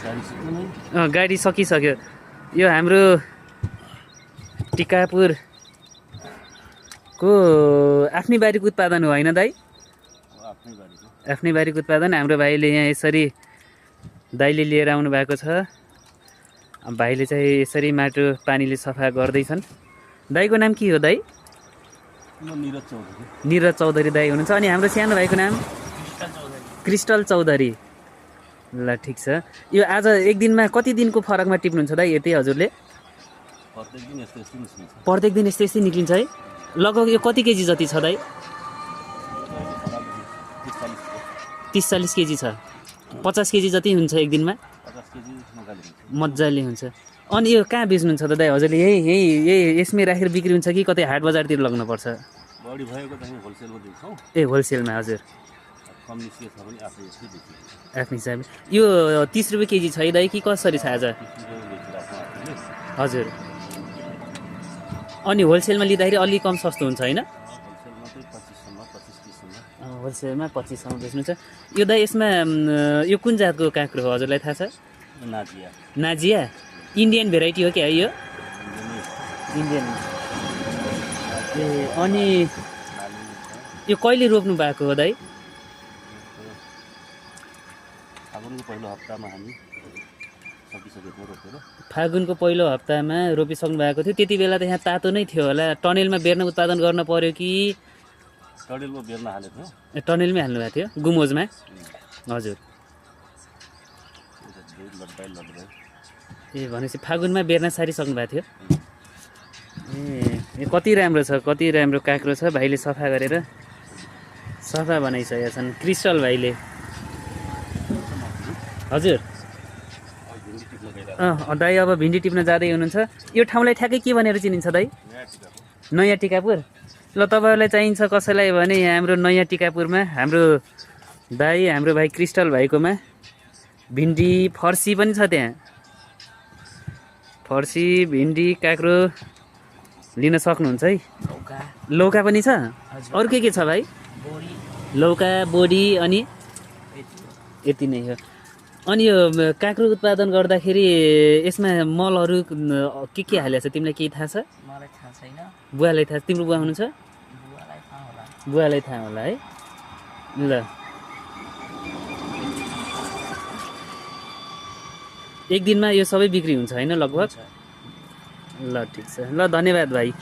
गाडी सकिसक्यो। यो हाम्रो टिकापुरको आफ्नै बारीको उत्पादन हो होइन दाइ? आफ्नै बारीको उत्पादन। हाम्रो भाइले यहाँ यसरी दाइले लिएर आउनु भएको छ। भाइले चाहिँ यसरी माटो पानीले सफा गर्दैछन्। दाइको नाम के हो दाइ? निरज चौधरी दाइ हुनुहुन्छ। अनि हाम्रो सानो भाइको नाम क्रिस्टल चौधरी। ल ठिक छ। यो आज एक दिनमा कति दिनको फरकमा टिप्नुहुन्छ दाइ यति हजुरले? प्रत्येक दिन यस्तै यस्तै निक्लिन्छ है। लगभग यो कति केजी जति छ दाइ? 30-40 केजी छ। 50 केजी जति हुन्छ एक दिनमा? मजाले हुन्छ। अनि यो कहाँ बेच्नुहुन्छ त दाइ हजुरले? यही यसमै राखेर बिक्री हुन्छ कि कतै हाट बजारतिर लग्नुपर्छ? ए होलसेलमा हजुर। आफ्नै हिसाबले। यो 30 रुपियाँ केजी छ है दाइ कि कसरी छ आज? हजुर। अनि होलसेलमा लिँदाखेरि अलि कम सस्तो हुन्छ होइन? होलसेलमा 25सम्म बेच्नुहुन्छ। यो दाइ यसमा यो कुन जातको काँक्रो हो हजुरलाई थाहा छ? नाजिया। इन्डियन भेराइटी हो क्या है यो? इन्डियन। ए अनि यो कहिले रोप्नु भएको हो दाइ? फागुनको पहिलो हप्तामा रोपिसक्नु भएको थियो। त्यति बेला त यहाँ तातो नै थियो होला। टनेलमा बेर्न उत्पादन गर्न पर्यो कि टनेलमा बेर्न हालेको थियो? टनेलमै हाल्नु भएको थियो गुमोजमा। हजुर। ए भनेपछि फागुनमा बेर्न सारिसक्नु भएको थियो। ए कति राम्रो छ, कति राम्रो काँक्रो छ। भाइले सफा गरेर सफा बनाइसकेका छन् क्रिस्टल भाइले। हजुर। दाइ अब भिन्डी टिप्न जाँदै हुनुहुन्छ। यो ठाउँलाई ठ्याक्कै के भनेर चिनिन्छ दाइ? नयाँ टिकापुर। ल तपाईँहरूलाई चाहिन्छ कसैलाई भने यहाँ हाम्रो नयाँ टिकापुरमा हाम्रो भाइ क्रिस्टल भाइकोमा भिन्डी फर्सी पनि छ। त्यहाँ फर्सी भिन्डी काँक्रो लिन सक्नुहुन्छ है। लौका पनि छ। अरू के छ भाइ? लौका बोडी अनि यति नै हो। अनि यो काँक्रो उत्पादन गर्दाखेरि यसमा मलहरू के हालेको छ तिमीलाई केही थाहा छ? मलाई थाहा छैन। बुवालाई थाहा? तिम्रो बुवा हुनुहुन्छ? बुवालाई थाहा होला है। ल एक दिनमा यो सबै बिक्री हुन्छ होइन लगभग? ल ठिक छ। ल धन्यवाद भाइ।